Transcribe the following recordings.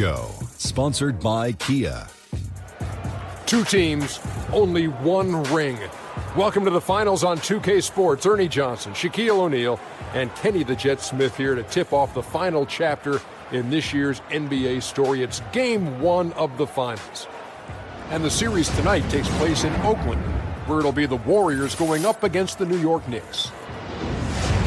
Go. Sponsored by Kia. Two teams, only one ring. Welcome to the finals on 2K Sports. Ernie Johnson, Shaquille O'Neal, and Kenny the Jet Smith here to tip off the final chapter in this year's NBA story. It's game one of the finals. And the series tonight takes place in Oakland, where it'll be the Warriors going up against the New York Knicks.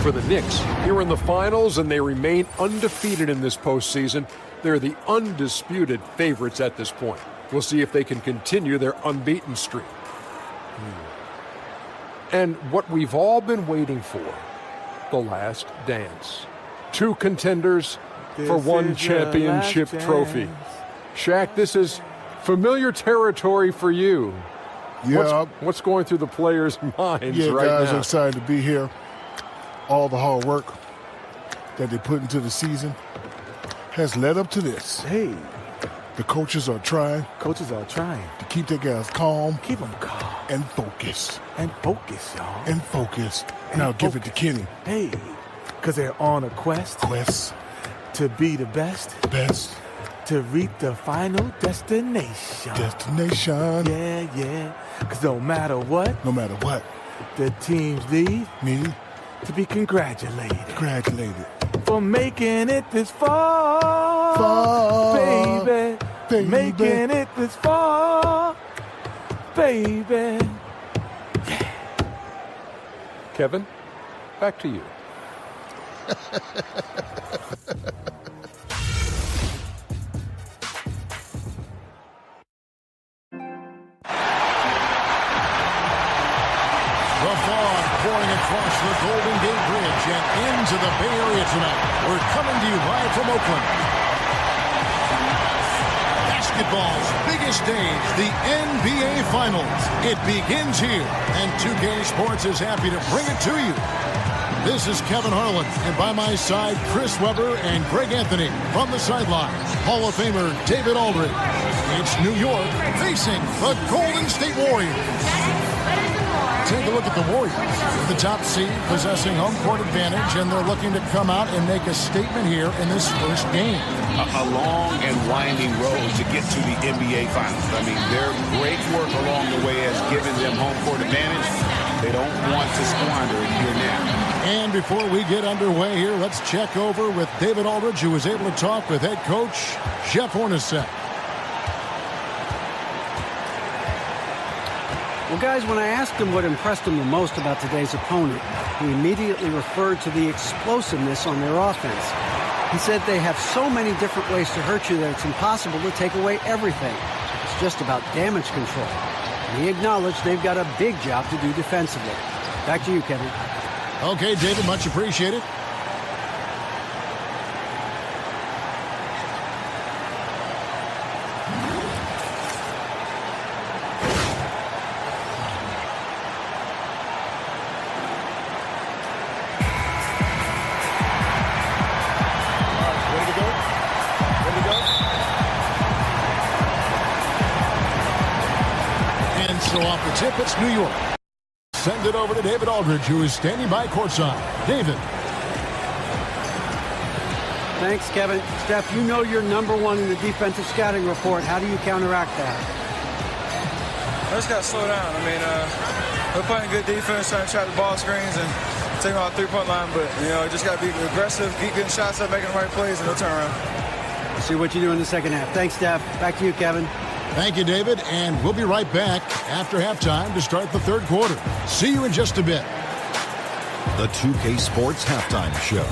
For the Knicks, here in the finals, and they remain undefeated in this postseason. They're the undisputed favorites at this point. We'll see if they can continue their unbeaten streak. And what we've all been waiting for, the last dance. Two contenders for one championship trophy. Shaq, this is familiar territory for you. Yeah. What's going through the players' minds right now? Yeah, guys are excited to be here. All the hard work that they put into the season has led up to this. Hey. The coaches are trying. To keep their guys calm. keep them calm. And focus. And focus, y'all. And focus. Now give it to Kenny. Hey, because they're on a quest. To be the best. To reach the final destination. Yeah. Because no matter what. The teams need to be congratulated. For making it this far. Baby. Making it this far. Baby. Yeah. Kevin, back to you. The fog pouring across the Golden Gate Bridge and into the Bay Area tonight. We're coming to you live from Oakland. Basketball's biggest stage, the NBA Finals. It begins here, and 2K Sports is happy to bring it to you. This is Kevin Harlan, and by my side, Chris Webber and Greg Anthony. From the sideline, Hall of Famer David Aldridge. It's New York facing the Golden State Warriors. Take a look at the Warriors, the top seed, possessing home court advantage, and they're looking to come out and make a statement here in this first game. A long and winding road to get to the NBA Finals. I mean, their great work along the way has given them home court advantage. They don't want to squander it here now. And before we get underway here, let's check over with David Aldridge, who was able to talk with head coach Jeff Hornacek. Well, guys, when I asked him what impressed him the most about today's opponent, he immediately referred to the explosiveness on their offense. He said they have so many different ways to hurt you that it's impossible to take away everything. It's just about damage control. And he acknowledged they've got a big job to do defensively. Back to you, Kevin. Okay, David, much appreciated. So off the tip, it's New York. Send it over to David Aldridge, who is standing by courtside. David. Thanks, Kevin. Steph, you know you're number one in the defensive scouting report. How do you counteract that? I just got to slow down. I mean, we're playing good defense, trying to trap the ball screens and take them out the three-point line. But, you know, just got to be aggressive, keep getting shots up, making the right plays, and no turnaround. We'll see what you do in the second half. Thanks, Steph. Back to you, Kevin. Thank you, David, and we'll be right back after halftime to start the third quarter. See you in just a bit. The 2K Sports Halftime Show.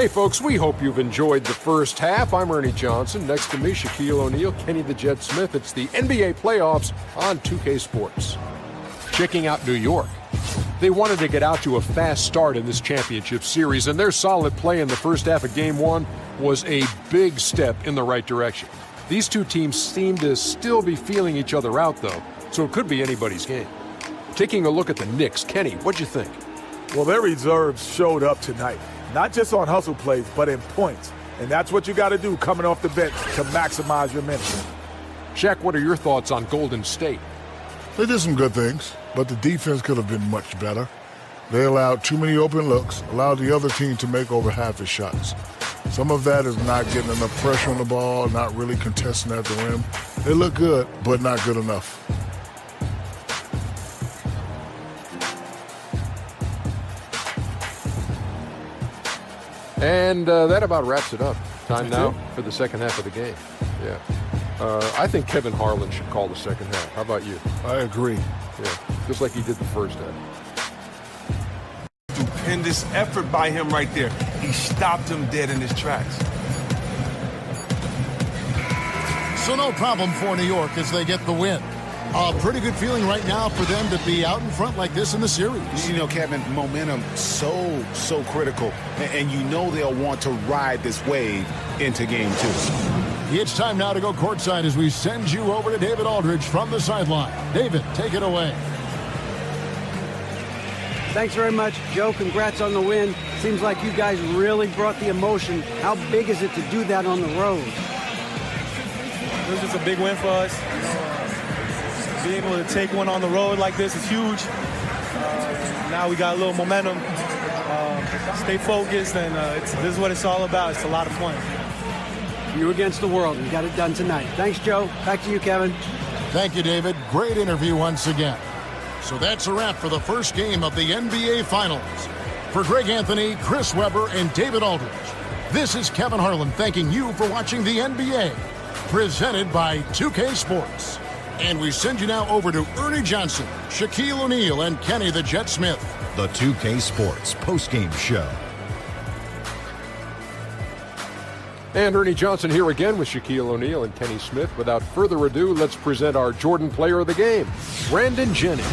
Hey, folks, we hope you've enjoyed the first half. I'm Ernie Johnson. Next to me, Shaquille O'Neal, Kenny the Jet Smith. It's the NBA playoffs on 2K Sports. Checking out New York. They wanted to get out to a fast start in this championship series, and their solid play in the first half of Game 1 was a big step in the right direction. These two teams seem to still be feeling each other out, though, so it could be anybody's game. Taking a look at the Knicks, Kenny, what'd you think? Well, their reserves showed up tonight. Not just on hustle plays, but in points. And that's what you got to do coming off the bench to maximize your minutes. Shaq, what are your thoughts on Golden State? They did some good things, but the defense could have been much better. They allowed too many open looks, allowed the other team to make over half his shots. Some of that is not getting enough pressure on the ball, not really contesting at the rim. They look good, but not good enough. And that about wraps it up. Time now for the second half of the game. Yeah. I think Kevin Harlan should call the second half. How about you? I agree. Yeah, just like he did the first half. Stupendous effort by him right there. He stopped him dead in his tracks. So no problem for New York as they get the win. A pretty good feeling right now for them to be out in front like this in the series. You know, Kevin, momentum so critical. And you know they'll want to ride this wave into game 2. It's time now to go courtside as we send you over to David Aldridge from the sideline. David, take it away. Thanks very much, Joe. Congrats on the win. Seems like you guys really brought the emotion. How big is it to do that on the road? It was just a big win for us. Being able to take one on the road like this is huge. Now we got a little momentum. Stay focused, and this is what it's all about. It's a lot of fun. You against the world. You got it done tonight. Thanks, Joe. Back to you, Kevin. Thank you, David. Great interview once again. So that's a wrap for the first game of the NBA Finals. For Greg Anthony, Chris Webber, and David Aldridge, this is Kevin Harlan thanking you for watching the NBA, presented by 2K Sports. And we send you now over to Ernie Johnson, Shaquille O'Neal, and Kenny the Jet Smith. The 2K Sports postgame show. And Ernie Johnson here again with Shaquille O'Neal and Kenny Smith. Without further ado, let's present our Jordan player of the game, Brandon Jennings.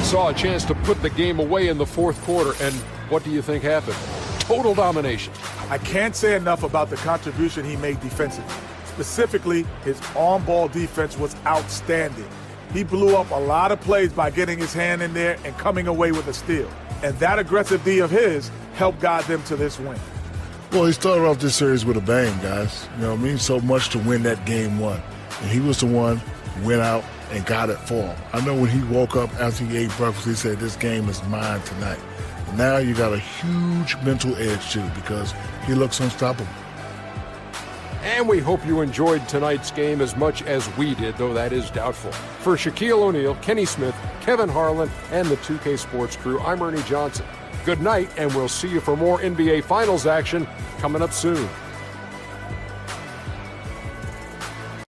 Saw a chance to put the game away in the fourth quarter, and what do you think happened? Total domination. I can't say enough about the contribution he made defensively. Specifically, his on-ball defense was outstanding. He blew up a lot of plays by getting his hand in there and coming away with a steal. And that aggressive D of his helped guide them to this win. Well, he started off this series with a bang, guys. You know, it means so much to win that game 1. And he was the one who went out and got it for him. I know when he woke up after he ate breakfast, he said, this game is mine tonight. And now you got a huge mental edge, too, because he looks unstoppable. And we hope you enjoyed tonight's game as much as we did, though that is doubtful. For Shaquille O'Neal, Kenny Smith, Kevin Harlan, and the 2K Sports crew, I'm Ernie Johnson. Good night, and we'll see you for more NBA Finals action coming up soon.